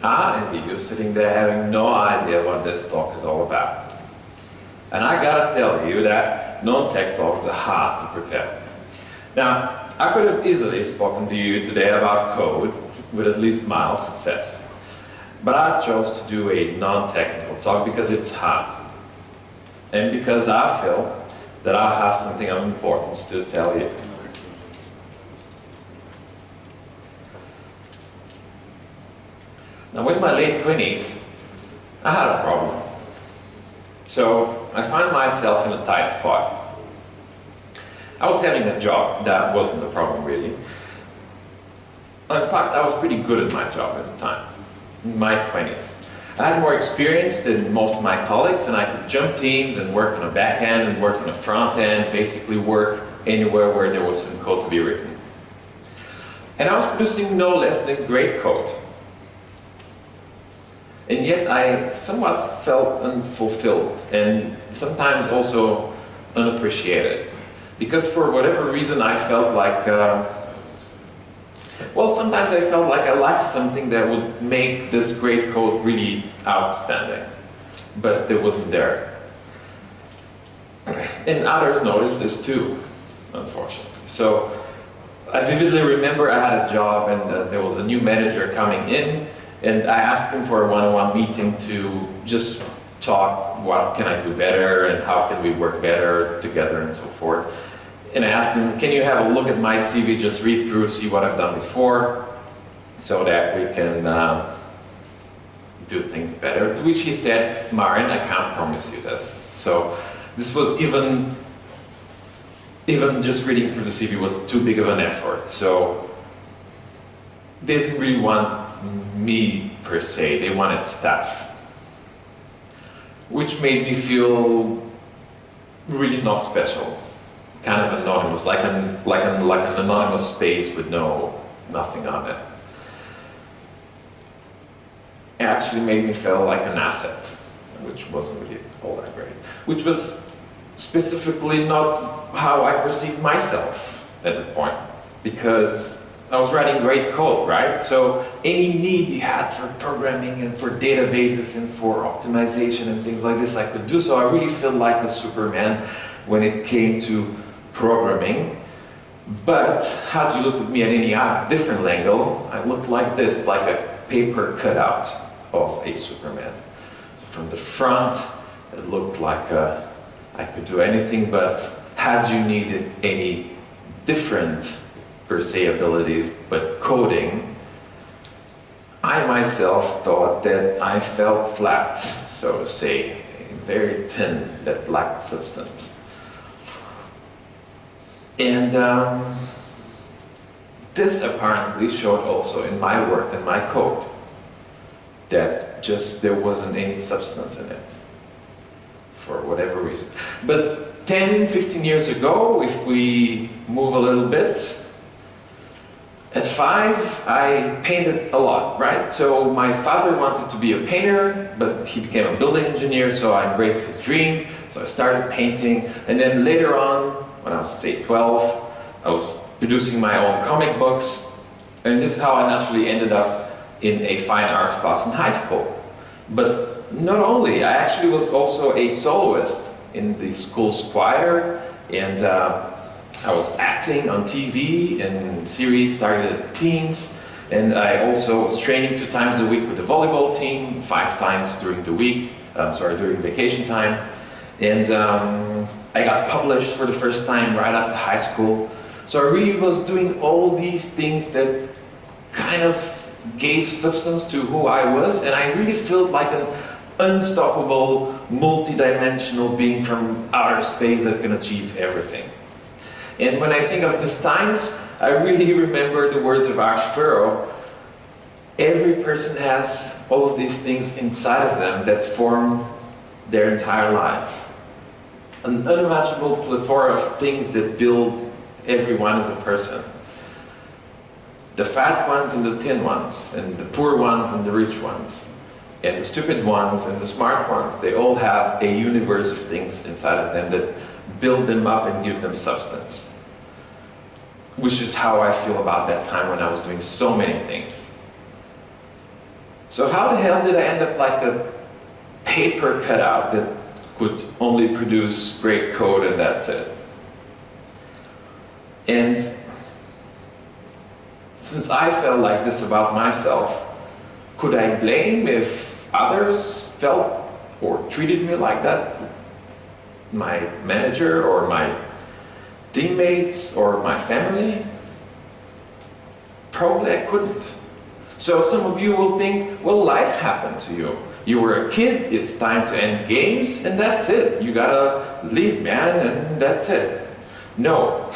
and you're sitting there having no idea what this talk is all about. And I gotta tell you that non-tech talks are hard to prepare. Now, I could have easily spoken to you today about code with at least mild success. But I chose to do a non-technical talk because it's hard. And because I feel that I have something of importance to tell you. Now, in my late 20s, I had a problem. So I found myself in a tight spot. I was having a job that wasn't the problem, really. In fact, I was pretty good at my job at the time, in my 20s. I had more experience than most of my colleagues, and I could jump teams and work on a back end and work on a front end, basically work anywhere where there was some code to be written. And I was producing no less than great code. And yet I somewhat felt unfulfilled and sometimes also unappreciated. Because for whatever reason I felt like, well, sometimes I felt like I lacked something that would make this great code really outstanding. But it wasn't there. And others noticed this too, unfortunately. So I vividly remember I had a job and there was a new manager coming in. And I asked him for a one-on-one meeting to just talk, what can I do better and how can we work better together and so forth. And I asked him, can you have a look at my CV, just read through, see what I've done before, so that we can do things better. To which he said, Marin, I can't promise you this. So this was even just reading through the CV was too big of an effort. So they didn't really want me per se, they wanted staff. Which made me feel really not special. Kind of anonymous, like an anonymous space with nothing on it. It actually made me feel like an asset, which wasn't really all that great. Which was specifically not how I perceived myself at the point, because I was writing great code, right? So any need you had for programming and for databases and for optimization and things like this, I could do. So I really felt like a Superman when it came to programming. But had you looked at me at any different angle, I looked like this, like a paper cutout of a Superman. So from the front, it looked like I could do anything, but had you needed any different per se abilities, but coding, I myself thought that I felt flat, so to say, very thin, that lacked substance. And this apparently showed also in my work and my code, that just there wasn't any substance in it, for whatever reason. But 10, 15 years ago, if we move a little bit, at 5, I painted a lot, right? So my father wanted to be a painter, but he became a building engineer, so I embraced his dream. So I started painting, and then later on, when I was, say, 12, I was producing my own comic books, and this is how I naturally ended up in a fine arts class in high school. But not only, I actually was also a soloist in the school's choir, and I was acting on TV and series started at the teens, and I also was training 2 times a week with the volleyball team, 5 times during the week, during vacation time. And I got published for the first time right after high school. So I really was doing all these things that kind of gave substance to who I was, and I really felt like an unstoppable, multi-dimensional being from outer space that can achieve everything. And when I think of these times, I really remember the words of Aveiro. Every person has all of these things inside of them that form their entire life. An unimaginable plethora of things that build everyone as a person. The fat ones and the thin ones, and the poor ones and the rich ones, and the stupid ones and the smart ones, they all have a universe of things inside of them that build them up and give them substance. Which is how I feel about that time when I was doing so many things. So how the hell did I end up like a paper cutout that could only produce great code and that's it? And since I felt like this about myself, could I blame if others felt or treated me like that? My manager or my teammates or my family? Probably I couldn't. So some of you will think, well, life happened to you. You were a kid, it's time to end games, and that's it. You gotta leave, man, and that's it. No.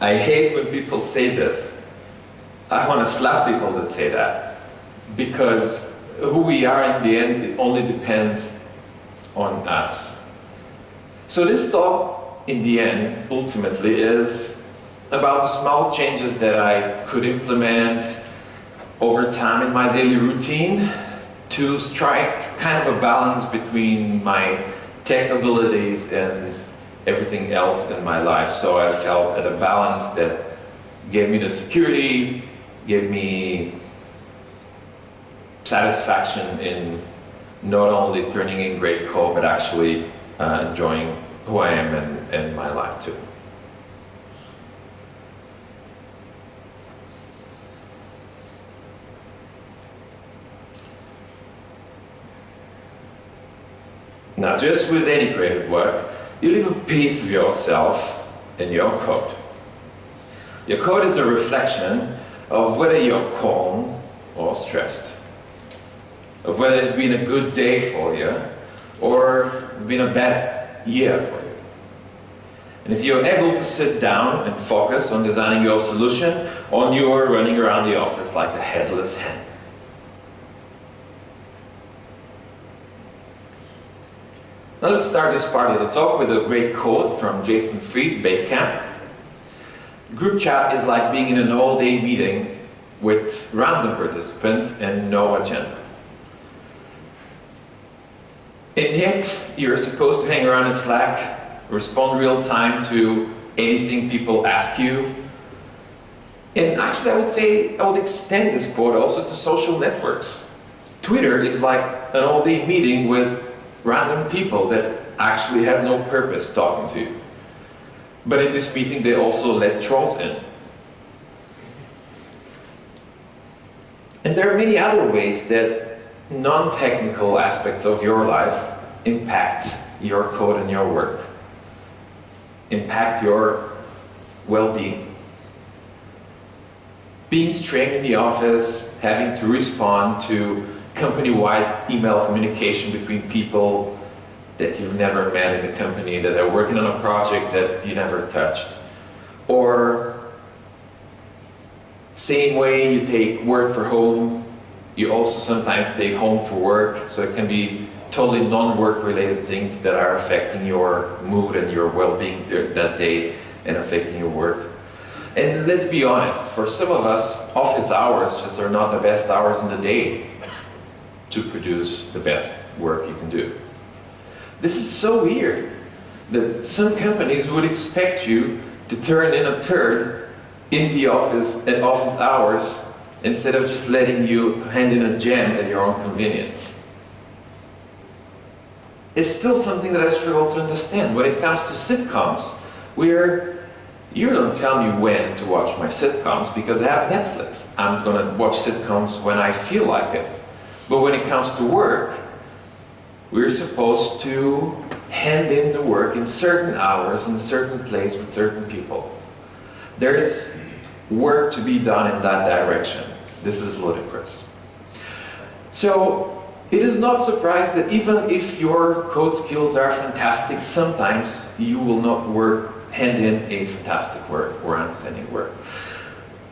I hate when people say this. I want to slap people that say that. Because who we are in the end, it only depends on us. So this talk, in the end, ultimately, is about the small changes that I could implement over time in my daily routine to strike kind of a balance between my tech abilities and everything else in my life. So I felt at a balance that gave me the security, gave me satisfaction in not only turning in great code, but actually enjoying who I am and my life too. Now, just with any creative work, you leave a piece of yourself in your code. Your code is a reflection of whether you're calm or stressed, of whether it's been a good day for you or been a bad year for you. And if you're able to sit down and focus on designing your solution, or you're running around the office like a headless hen. Now let's start this part of the talk with a great quote from Jason Fried, Basecamp. Group chat is like being in an all-day meeting with random participants and no agenda. And yet, you're supposed to hang around in Slack, respond real time to anything people ask you. And actually, I would extend this quote also to social networks. Twitter is like an all-day meeting with random people that actually have no purpose talking to you. But in this meeting, they also let trolls in. And there are many other ways that non-technical aspects of your life impact your code and your work, impact your well-being. Being strained in the office, having to respond to company-wide email communication between people that you've never met in the company, that are working on a project that you never touched. Or same way you take work for home, you also sometimes take home for work, so it can be totally non-work related things that are affecting your mood and your well-being that day and affecting your work. And let's be honest, for some of us, office hours just are not the best hours in the day to produce the best work you can do. This is so weird that some companies would expect you to turn in a turd in the office at office hours instead of just letting you hand in a gem at your own convenience. It's still something that I struggle to understand when it comes to sitcoms, where you don't tell me when to watch my sitcoms because I have Netflix. I'm gonna watch sitcoms when I feel like it. But when it comes to work, we're supposed to hand in the work in certain hours, in a certain place, with certain people. There's work to be done in that direction. This is ludicrous. So, it is not surprised that even if your code skills are fantastic, sometimes you will not hand in a fantastic work or outstanding work.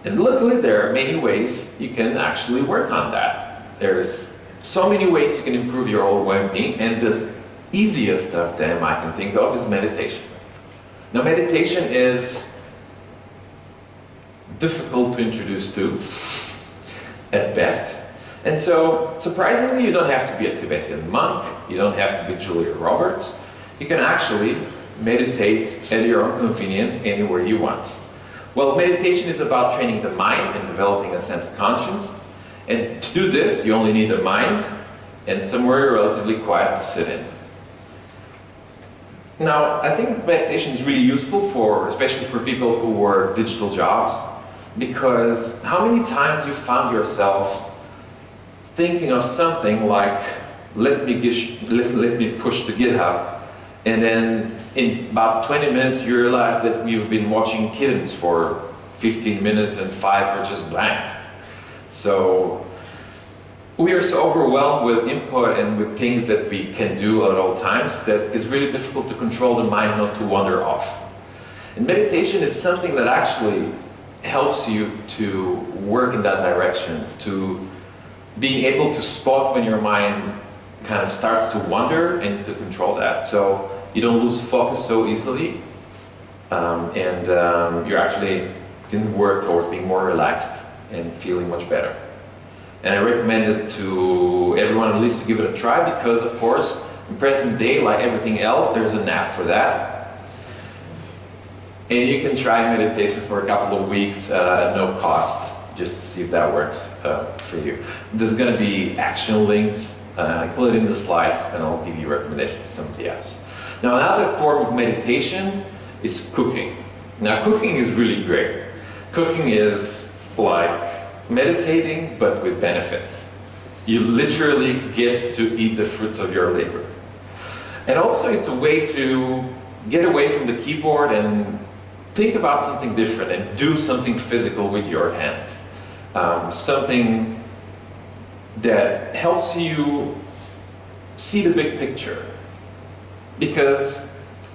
And luckily there are many ways you can actually work on that. There's so many ways you can improve your own well-being, and the easiest of them I can think of is meditation. Now meditation is difficult to introduce to, at best. And so, surprisingly, you don't have to be a Tibetan monk, you don't have to be Julia Roberts. You can actually meditate at your own convenience anywhere you want. Well, meditation is about training the mind and developing a sense of conscience. And to do this, you only need a mind and somewhere relatively quiet to sit in. Now, I think meditation is really useful especially for people who work digital jobs, because how many times you found yourself thinking of something like, let me push the GitHub, and then in about 20 minutes you realize that you've been watching kittens for 15 minutes and 5 are just blank. So we are so overwhelmed with input and with things that we can do at all times that it's really difficult to control the mind not to wander off. And meditation is something that actually helps you to work in that direction, to being able to spot when your mind kind of starts to wander and to control that. So you don't lose focus so easily, and you actually can work towards being more relaxed and feeling much better. And I recommend it to everyone at least to give it a try, because of course in present day, like everything else, there's an app for that. And you can try meditation for a couple of weeks at no cost, just to see if that works for you. There's going to be action links. I put it in the slides and I'll give you recommendations for some of the apps. Now, another form of meditation is cooking. Now, cooking is really great. Cooking is like meditating, but with benefits. You literally get to eat the fruits of your labor. And also it's a way to get away from the keyboard and think about something different and do something physical with your hands. Something that helps you see the big picture. Because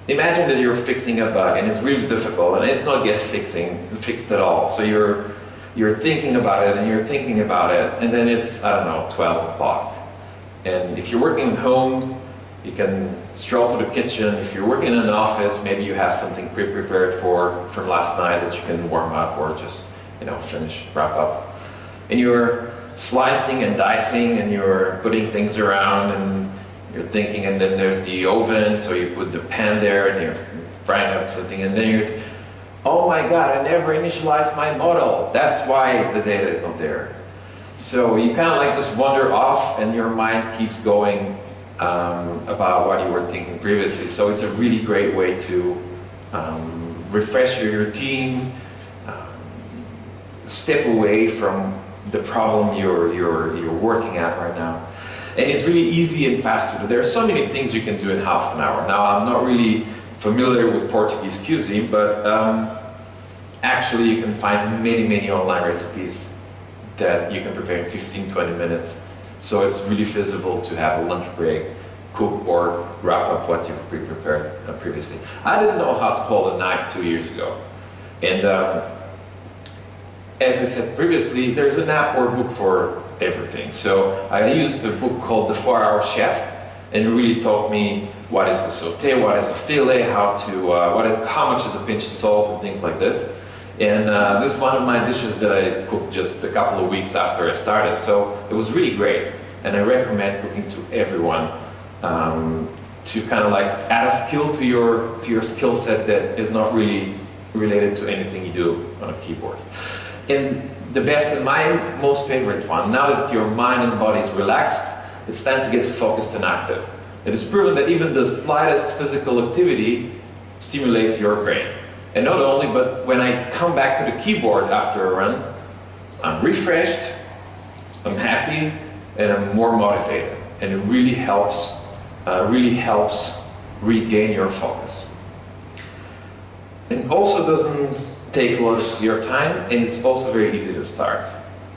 imagine that you're fixing a bug and it's really difficult and it's not yet fixed at all. So you're thinking about it and you're thinking about it, and then it's, I don't know, 12 o'clock. And if you're working at home, you can stroll to the kitchen. If you're working in an office, maybe you have something pre-prepared from last night that you can warm up or just, wrap up. And you're slicing and dicing and you're putting things around and you're thinking, and then there's the oven, so you put the pan there and you're frying up something, and then you're, oh my God, I never initialized my model. That's why the data is not there. So you kind of like just wander off and your mind keeps going about what you were thinking previously. So it's a really great way to refresh your routine, step away from the problem you're working at right now. And it's really easy and fast to do. There are so many things you can do in half an hour. Now, I'm not really familiar with Portuguese cuisine, but actually you can find many online recipes that you can prepare in 15-20 minutes. So it's really feasible to have a lunch break, cook or wrap up what you've pre-prepared previously. I didn't know how to hold a knife 2 years ago. And as I said previously, there's an app or book for everything. So I used a book called The 4-Hour Chef, and it really taught me what is a sauté, what is a filet, how much is a pinch of salt and things like this. And this is one of my dishes that I cooked just a couple of weeks after I started. So it was really great, and I recommend cooking to everyone to kind of like add a skill to your skill set that is not really related to anything you do on a keyboard. And the best and my most favorite one, now that your mind and body is relaxed, it's time to get focused and active. It is proven that even the slightest physical activity stimulates your brain. And not only, but when I come back to the keyboard after a run, I'm refreshed, I'm happy, and I'm more motivated. And it really helps regain your focus. It also doesn't take a lot of your time, and it's also very easy to start.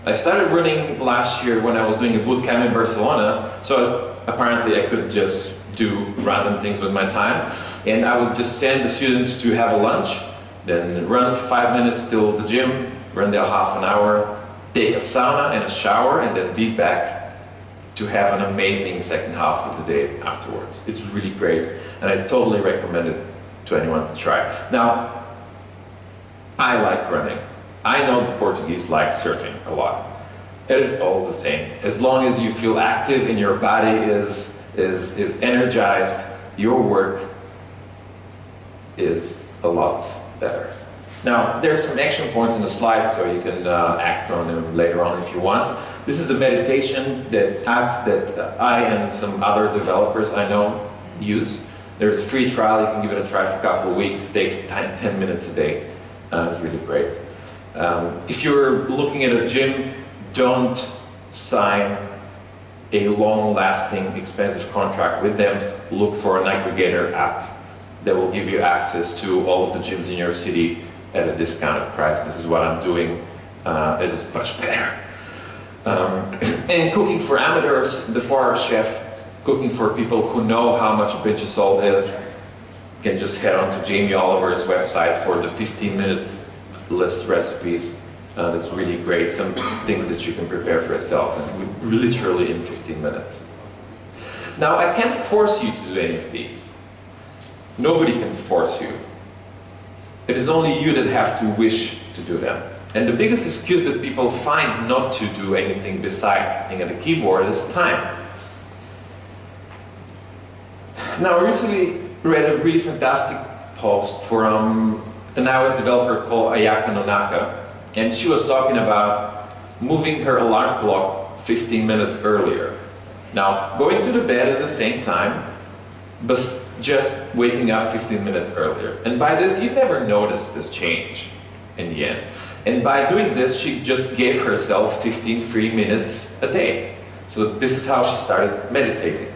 I started running last year when I was doing a boot camp in Barcelona, so apparently I could just do random things with my time, and I would just send the students to have a lunch, then run 5 minutes till the gym, run there half an hour, take a sauna and a shower, and then be back to have an amazing second half of the day afterwards. It's really great, and I totally recommend it to anyone to try. Now, I like running. I know the Portuguese like surfing a lot. It is all the same. As long as you feel active and your body is energized, your work is a lot better. Now, there are some action points in the slides, so you can act on them later on if you want. This is the meditation app that I and some other developers I know use. There's a free trial, you can give it a try for a couple of weeks. It takes 10 minutes a day. It's really great. If you're looking at a gym, don't sign a long-lasting, expensive contract with them. Look for an aggregator app that will give you access to all of the gyms in your city at a discounted price. This is what I'm doing. It is much better. And cooking for amateurs, the 4-hour chef, cooking for people who know how much a pinch of salt is, you can just head on to Jamie Oliver's website for the 15-minute list recipes. That's really great. Some things that you can prepare for yourself, and literally in 15 minutes. Now, I can't force you to do any of these. Nobody can force you. It is only you that have to wish to do them. And the biggest excuse that people find not to do anything besides sitting at the keyboard is time. Now, I recently read a really fantastic post from an iOS developer called Ayaka Nonaka, and she was talking about moving her alarm clock 15 minutes earlier. Now, going to the bed at the same time, but just waking up 15 minutes earlier. And by this, you never notice this change in the end. And by doing this, she just gave herself 15 free minutes a day. So this is how she started meditating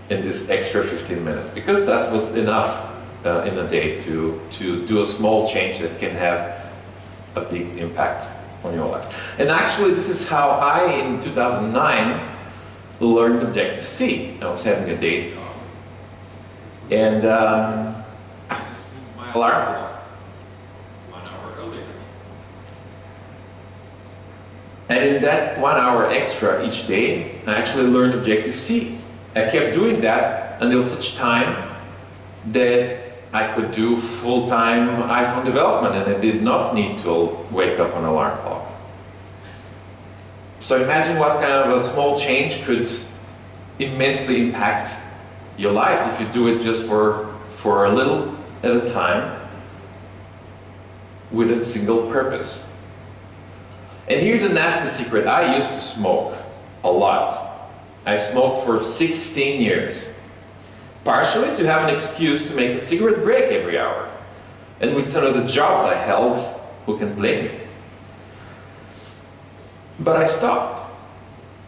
in this extra 15 minutes, because that was enough in a day to do a small change that can have a big impact on your life. And actually, this is how I, in 2009, learned Objective-C. I was having a day job. And I just moved my alarm clock 1 hour earlier. And in that 1 hour extra each day, I actually learned Objective-C. I kept doing that until such time that I could do full-time iPhone development, and I did not need to wake up an alarm clock. So imagine what kind of a small change could immensely impact your life if you do it just for a little at a time with a single purpose. And here's a nasty secret. I used to smoke a lot. I smoked for 16 years. Partially to have an excuse to make a cigarette break every hour. And with some of the jobs I held, who can blame me? But I stopped.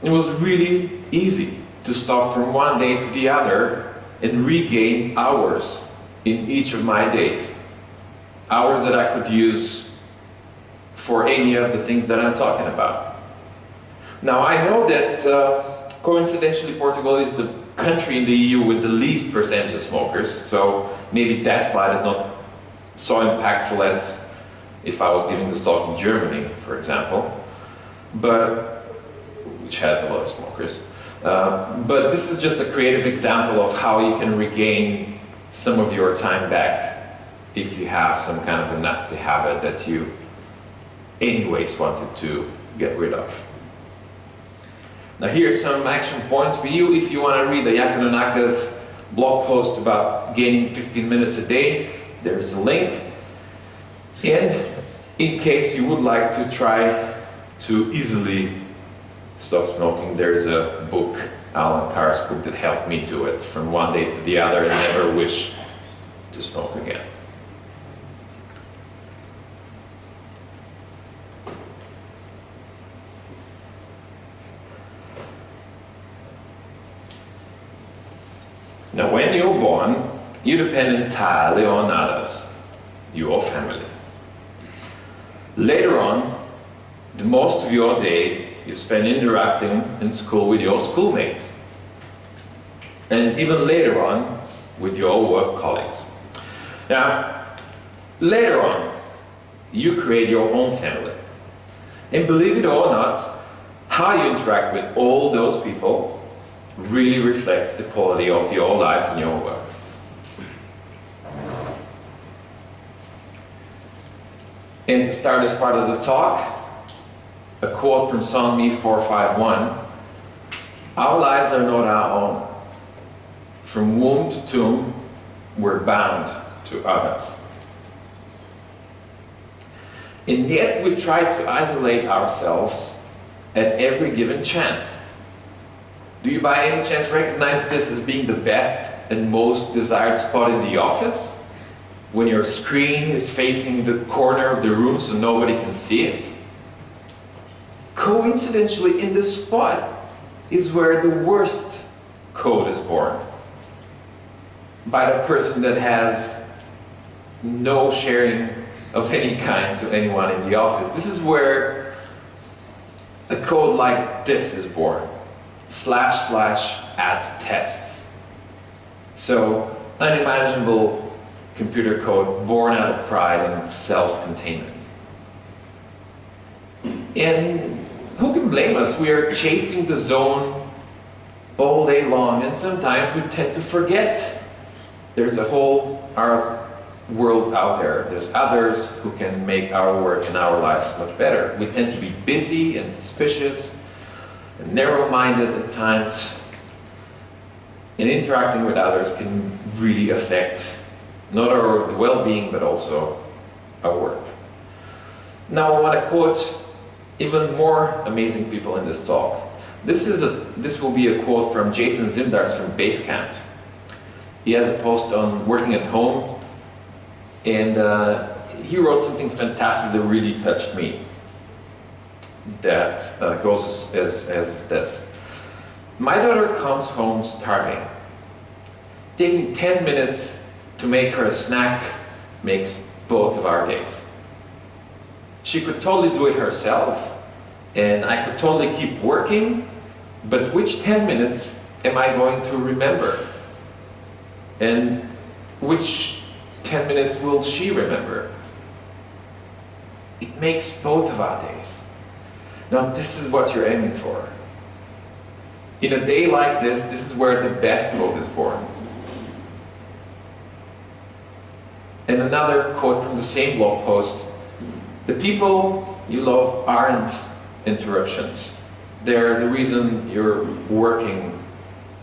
It was really easy to stop from one day to the other and regain hours in each of my days. Hours that I could use for any of the things that I'm talking about. Now, I know that coincidentally Portugal is the country in the EU with the least percentage of smokers, so maybe that slide is not so impactful as if I was giving this talk in Germany, for example, but which has a lot of smokers. But this is just a creative example of how you can regain some of your time back if you have some kind of a nasty habit that you anyways wanted to get rid of. Now here's some action points for you if you want to read Ayaka Nonaka's blog post about gaining 15 minutes a day. There's a link. And in case you would like to try to easily stop smoking, there's a book, Alan Carr's book, that helped me do it from one day to the other and never wish to smoke again. Now, when you're born, you depend entirely on others, your family. Later on, the most of your day you spend interacting in school with your schoolmates. And even later on, with your work colleagues. Now, later on, you create your own family. And believe it or not, how you interact with all those people really reflects the quality of your life and your work. And to start this part of the talk, a quote from Psalm Me 451, "Our lives are not our own. From womb to tomb, we're bound to others." And yet we try to isolate ourselves at every given chance. Do you by any chance recognize this as being the best and most desired spot in the office? When your screen is facing the corner of the room so nobody can see it? Coincidentally, in this spot is where the worst code is born. By the person that has no sharing of any kind to anyone in the office. This is where a code like this is born. // tests. So, unimaginable computer code born out of pride and self-containment. And who can blame us? We are chasing the zone all day long, and sometimes we tend to forget there's a whole world out there. There's others who can make our work and our lives much better. We tend to be busy and suspicious and narrow-minded at times, and interacting with others can really affect not our well-being but also our work. Now I want to quote even more amazing people in this talk. This will be a quote from Jason Zimdars from Basecamp. He has a post on working at home, and he wrote something fantastic that really touched me. That goes as this. My daughter comes home starving. Taking 10 minutes to make her a snack makes both of our days. She could totally do it herself, and I could totally keep working, but which 10 minutes am I going to remember? And which 10 minutes will she remember? It makes both of our days. Now this is what you're aiming for. In a day like this is where the best code is born. And another quote from the same blog post: the people you love aren't interruptions. They're the reason you're working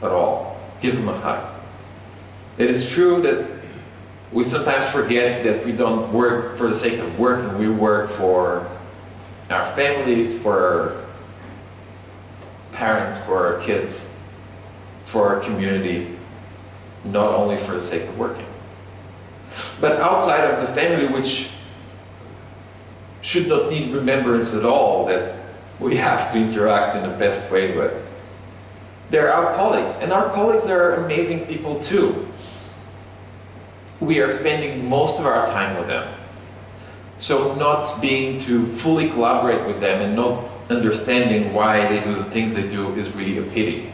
at all. Give them a hug. It is true that we sometimes forget that we don't work for the sake of working. We work for our families, for our parents, for our kids, for our community, not only for the sake of working. But outside of the family, which should not need remembrance at all, that we have to interact in the best way with, there are our colleagues, and our colleagues are amazing people too. We are spending most of our time with them. So not being to fully collaborate with them and not understanding why they do the things they do is really a pity.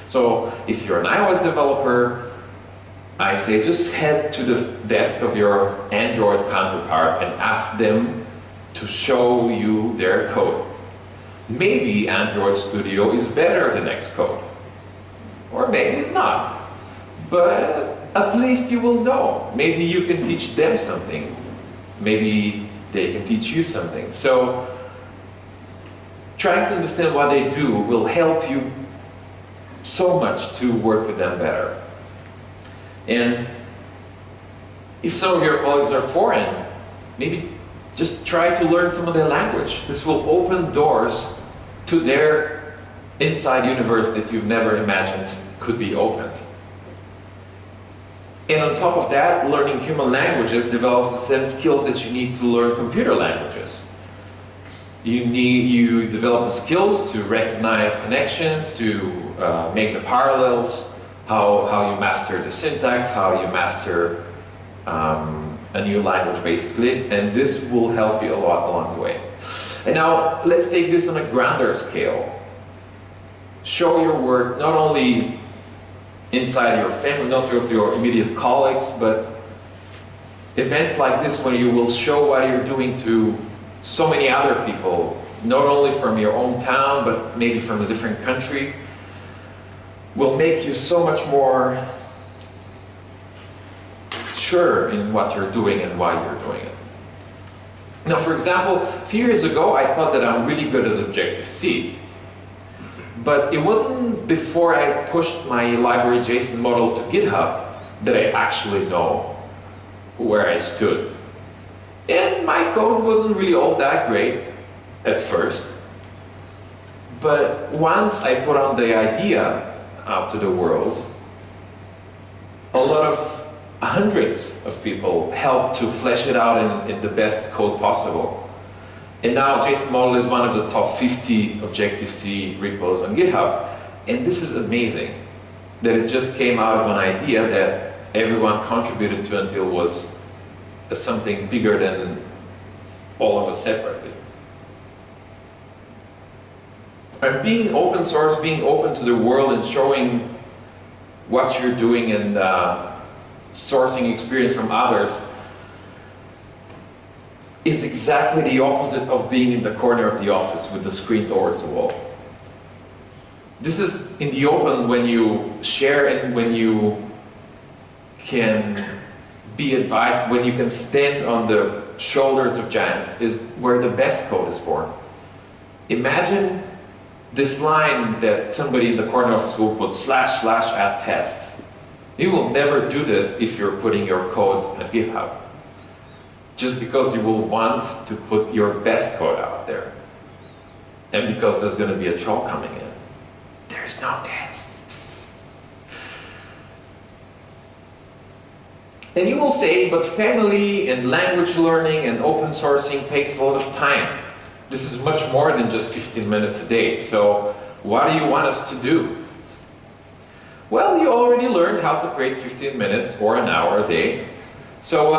So if you're an iOS developer, I say just head to the desk of your Android counterpart and ask them to show you their code. Maybe Android Studio is better than Xcode. Or maybe it's not. But at least you will know. Maybe you can teach them something. Maybe they can teach you something. So trying to understand what they do will help you so much to work with them better. And if some of your colleagues are foreign, maybe just try to learn some of their language. This will open doors to their inside universe that you've never imagined could be opened. And on top of that, learning human languages develops the same skills that you need to learn computer languages. You develop the skills to recognize connections, to make the parallels, how you master the syntax, how you master a new language basically, and this will help you a lot along the way. And now let's take this on a grander scale. Show your work not only inside your family, not with your immediate colleagues, but events like this where you will show what you're doing to so many other people, not only from your own town, but maybe from a different country, will make you so much more sure in what you're doing and why you're doing it. Now, for example, a few years ago, I thought that I'm really good at Objective-C. But it wasn't before I pushed my library JSON model to GitHub that I actually know where I stood. And my code wasn't really all that great at first. But once I put on the idea out to the world, a lot of hundreds of people helped to flesh it out in the best code possible. And now JSON model is one of the top 50 Objective-C repos on GitHub. And this is amazing, that it just came out of an idea that everyone contributed to until it was something bigger than all of us separately. And being open source, being open to the world and showing what you're doing and sourcing experience from others is exactly the opposite of being in the corner of the office with the screen towards the wall. This is in the open when you share and when you can be advised, when you can stand on the shoulders of giants, is where the best code is born. Imagine this line that somebody in the corner office will put // @test. You will never do this if you're putting your code on GitHub. Just because you will want to put your best code out there. And because there's going to be a troll coming in. There's no test. And you will say, but family and language learning and open sourcing takes a lot of time. This is much more than just 15 minutes a day. So what do you want us to do? Well, you already learned how to create 15 minutes or an hour a day. So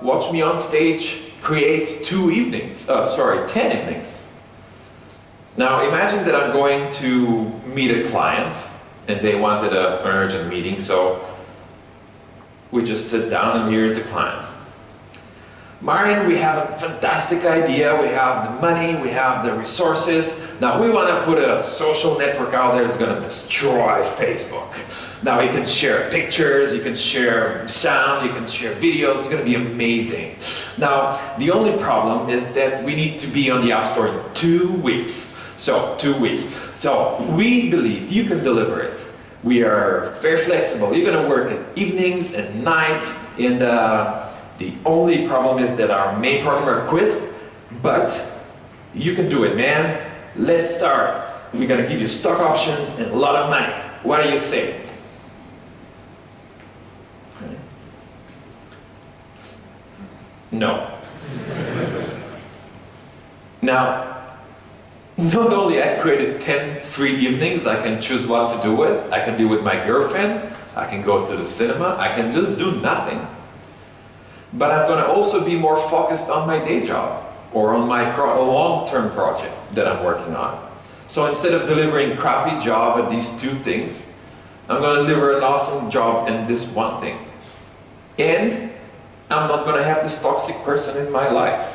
watch me on stage create 10 evenings. Now imagine that I'm going to meet a client and they wanted an urgent meeting, so we just sit down and here's the client. Marin, we have a fantastic idea, we have the money, we have the resources. Now we want to put a social network out there that's going to destroy Facebook. Now you can share pictures, you can share sound, you can share videos, it's going to be amazing. Now the only problem is that we need to be on the App Store in 2 weeks. So 2 weeks. So we believe you can deliver it. We are very flexible. You're going to work at evenings and nights, and the only problem is that our main programmer quit, but you can do it, man. Let's start. We're going to give you stock options and a lot of money. What do you say? No. Now, not only I created 10 free evenings I can choose what to do with, I can be with my girlfriend, I can go to the cinema, I can just do nothing. But I'm going to also be more focused on my day job or on my long-term project that I'm working on. So instead of delivering a crappy job at these 2 things, I'm going to deliver an awesome job in this one thing. And I'm not going to have this toxic person in my life.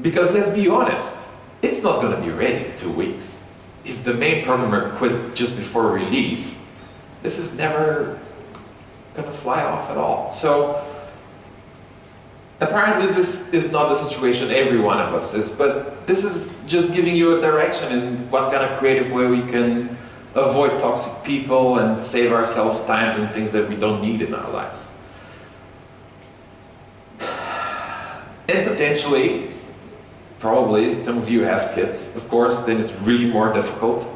Because let's be honest, it's not going to be ready in 2 weeks. If the main programmer quit just before release, this is never going to fly off at all. So apparently this is not the situation every one of us is, but this is just giving you a direction in what kind of creative way we can avoid toxic people and save ourselves times and things that we don't need in our lives. And potentially, probably some of you have kids, of course, then it's really more difficult.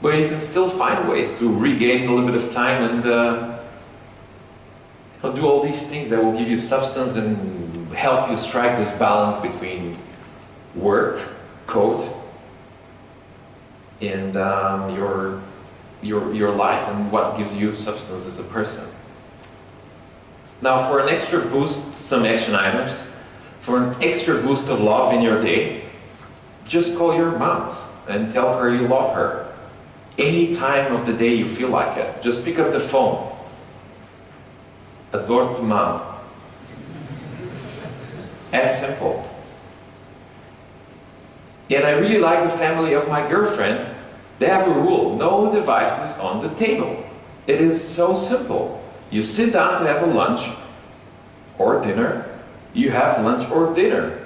But you can still find ways to regain a little bit of time and do all these things that will give you substance and help you strike this balance between work, code, and your life and what gives you substance as a person. Now, for an extra boost, some action items. For an extra boost of love in your day, just call your mom and tell her you love her. Any time of the day you feel like it, just pick up the phone. Adoro-te, mom. As simple. And I really like the family of my girlfriend. They have a rule, no devices on the table. It is so simple. You sit down to have a lunch or dinner. You have lunch or dinner.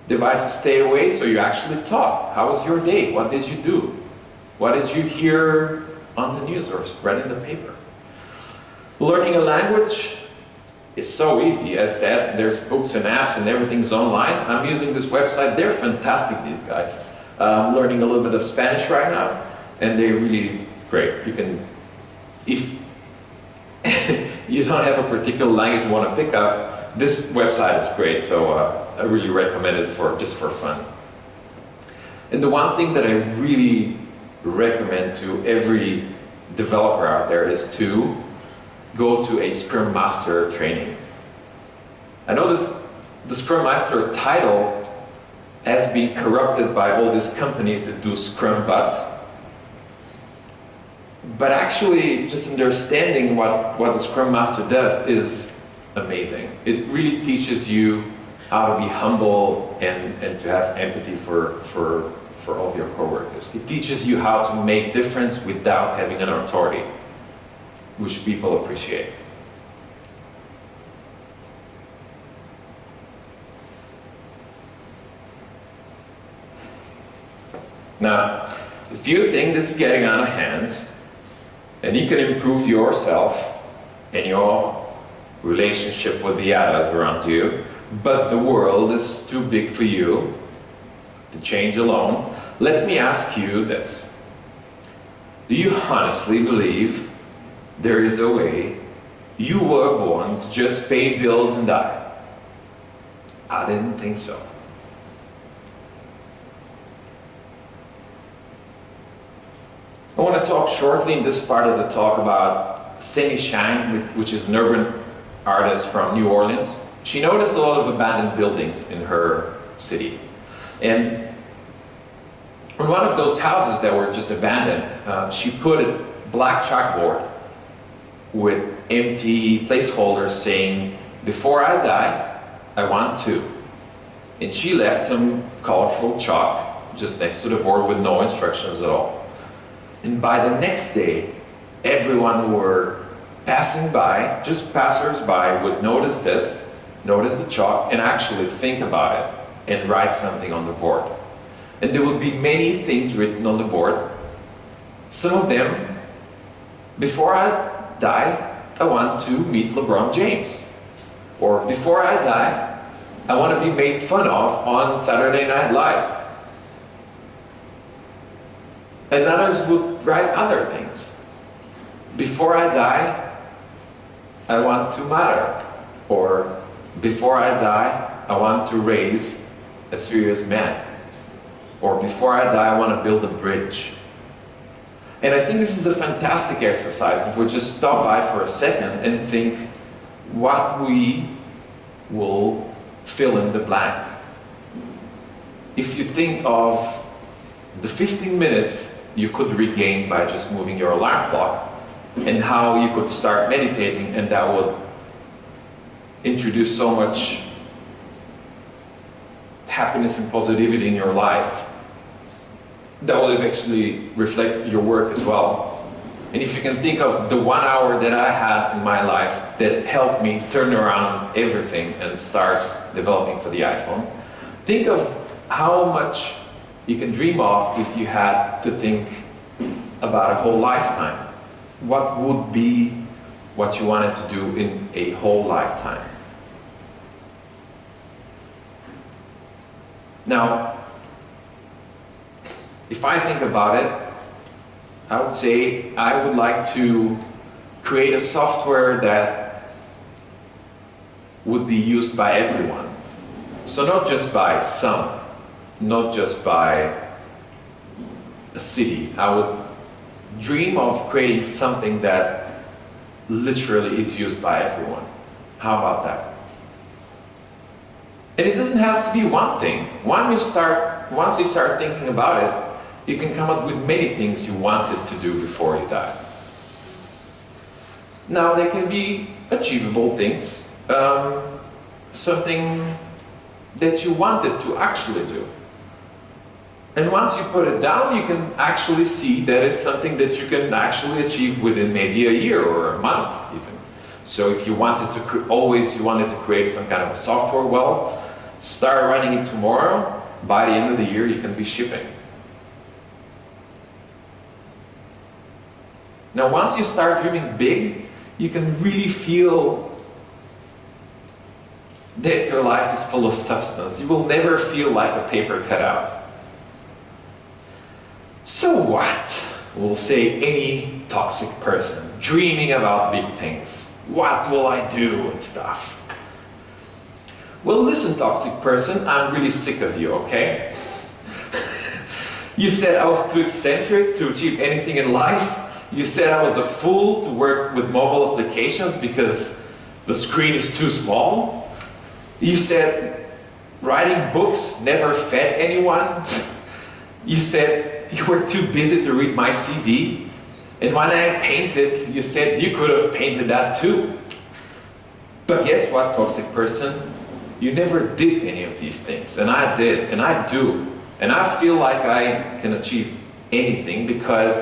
Devices stay away so you actually talk. How was your day? What did you do? What did you hear on the news or read in the paper? Learning a language, it's so easy. As said, there's books and apps and everything's online. I'm using this website. They're fantastic, these guys. I'm learning a little bit of Spanish right now, and they're really great. You can, if you don't have a particular language you want to pick up, this website is great, so I really recommend it just for fun. And the one thing that I really recommend to every developer out there is to go to a Scrum Master training. I know the Scrum Master title has been corrupted by all these companies that do Scrum but actually just understanding what the Scrum Master does is amazing. It really teaches you how to be humble and to have empathy for all of your coworkers. It teaches you how to make difference without having an authority, which people appreciate. Now, if you think this is getting out of hand, and you can improve yourself and your relationship with the others around you, but the world is too big for you to change alone, let me ask you this. Do you honestly believe there is a way you were born to just pay bills and die? I didn't think so. I want to talk shortly in this part of the talk about Cindy Shine, which is an urban artist from New Orleans. She noticed a lot of abandoned buildings in her city. And on one of those houses that were just abandoned, she put a black chalkboard with empty placeholders saying, "Before I die, I want to." And she left some colorful chalk just next to the board with no instructions at all. And by the next day, everyone who were passing by, just passers-by, would notice this, notice the chalk, and actually think about it and write something on the board. And there would be many things written on the board. Some of them, "Before I die, I want to meet LeBron James." Or, "Before I die, I want to be made fun of on Saturday Night Live." And others would write other things. "Before I die, I want to matter." Or, "Before I die, I want to raise a serious man." Or, "Before I die, I want to build a bridge." And I think this is a fantastic exercise if we just stop by for a second and think what we will fill in the blank. If you think of the 15 minutes you could regain by just moving your alarm clock, and how you could start meditating, and that would introduce so much happiness and positivity in your life, that will eventually reflect your work as well. And if you can think of the 1 hour that I had in my life that helped me turn around everything and start developing for the iPhone, think of how much you can dream of if you had to think about a whole lifetime. What would be what you wanted to do in a whole lifetime? Now, if I think about it, I would say I would like to create a software that would be used by everyone. So not just by some, not just by a city. I would dream of creating something that literally is used by everyone. How about that? And it doesn't have to be one thing. Once you start thinking about it, you can come up with many things you wanted to do before you die. Now, they can be achievable things, something that you wanted to actually do. And once you put it down, you can actually see that it's something that you can actually achieve within maybe a year or a month even. So if you wanted to create some kind of software, well, start writing it tomorrow. By the end of the year, you can be shipping. Now, once you start dreaming big, you can really feel that your life is full of substance. You will never feel like a paper cutout. So what will say any toxic person dreaming about big things? What will I do and stuff? Well, listen, toxic person, I'm really sick of you, okay? You said I was too eccentric to achieve anything in life. You said I was a fool to work with mobile applications because the screen is too small. You said writing books never fed anyone. You said you were too busy to read my CV. And when I painted, you said you could have painted that too. But guess what, toxic person? You never did any of these things, and I did, and I do. And I feel like I can achieve anything, because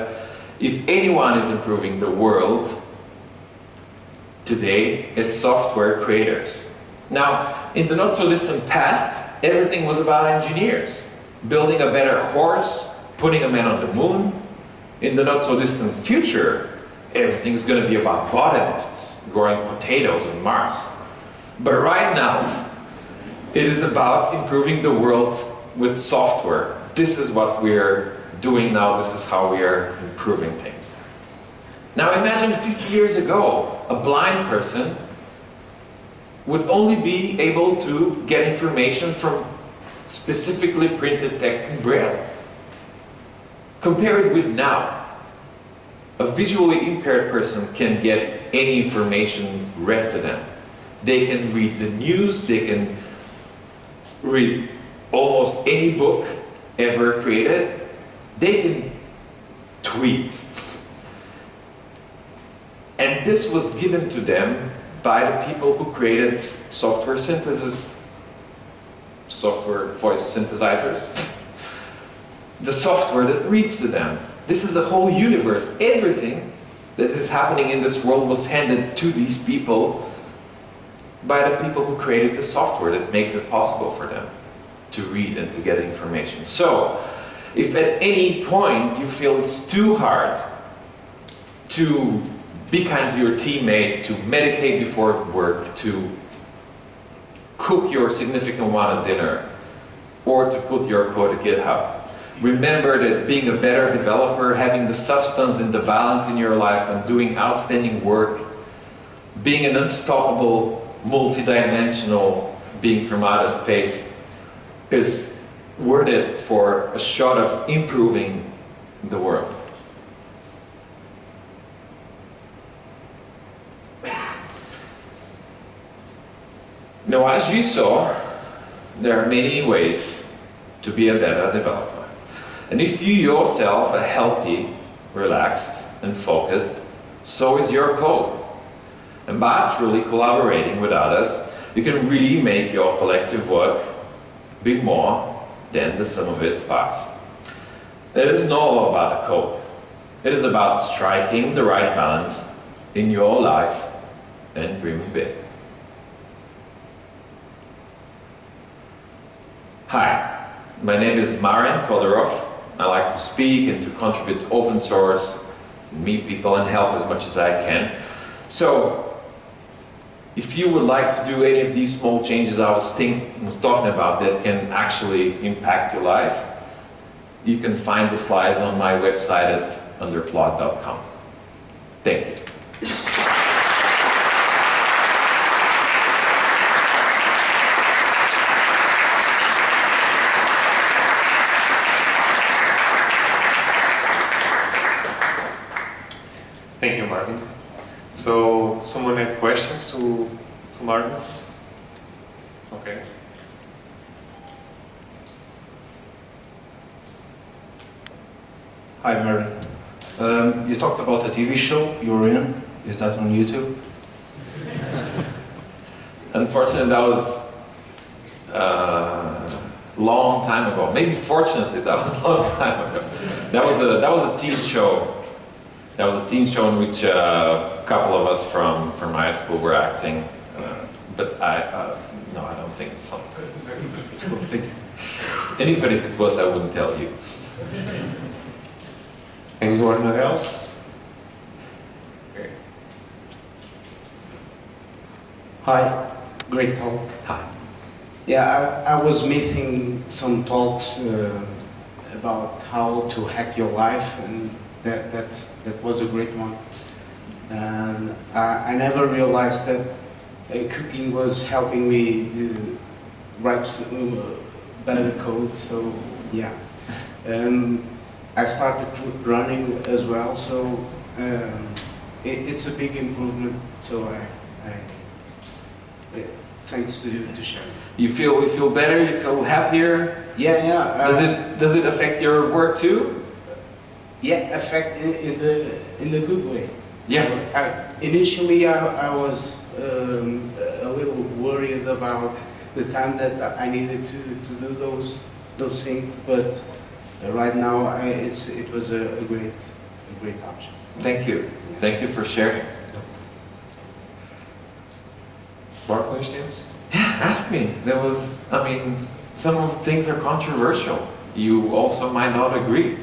if anyone is improving the world today, it's software creators. Now, in the not-so-distant past, everything was about engineers. Building a better horse, putting a man on the moon. In the not-so-distant future, everything's going to be about botanists growing potatoes on Mars. But right now, it is about improving the world with software. This is what we're doing now. This is how we are improving things. Now imagine 50 years ago, a blind person would only be able to get information from specifically printed text in Braille. Compare it with now. A visually impaired person can get any information read to them. They can read the news, they can read almost any book ever created. They can tweet. And this was given to them by the people who created software synthesis, software voice synthesizers. The software that reads to them. This is a whole universe. Everything that is happening in this world was handed to these people by the people who created the software that makes it possible for them to read and to get information. So, if at any point you feel it's too hard to be kind to your teammate, to meditate before work, to cook your significant one a dinner, or to put your code to GitHub, remember that being a better developer, having the substance and the balance in your life, and doing outstanding work, being an unstoppable, multidimensional being from outer space, is worth it for a shot of improving the world. Now, as you saw, there are many ways to be a better developer. And if you yourself are healthy, relaxed, and focused, so is your code. And by truly collaborating with others, you can really make your collective work be more than the sum of its parts. It is not all about the code. It is about striking the right balance in your life and dreaming big. Hi, my name is Marin Todorov. I like to speak and to contribute to open source, meet people and help as much as I can. So, if you would like to do any of these small changes I was talking about that can actually impact your life, you can find the slides on my website at underplot.com. Thank you. Thank you, Martin. So, someone have questions to Martin? Okay. Hi, Marin. You talked about a TV show you were in. Is that on YouTube? Unfortunately, that was long time ago. Maybe fortunately, that was a long time ago. That was a teen show. That was a teen show in which a couple of us from high school were acting. But no, I don't think it's fun. It's cool. Thank you. And even if it was, I wouldn't tell you. Anyone else? Okay. Hi, Great talk. Hi. Yeah, I was missing some talks about how to hack your life, and that was a great one. And I never realized that cooking was helping me to write better code. So yeah, I started running as well. So it's a big improvement. So thanks to Sharon. You feel better? You feel happier? Yeah. Does it affect your work too? Yeah, affect in the good way. Yeah. So initially, I was a little worried about the time that I needed to do those things, but right now it was a great option. Thank you. Thank you for sharing. More questions? Yeah, ask me. Some of the things are controversial. You also might not agree.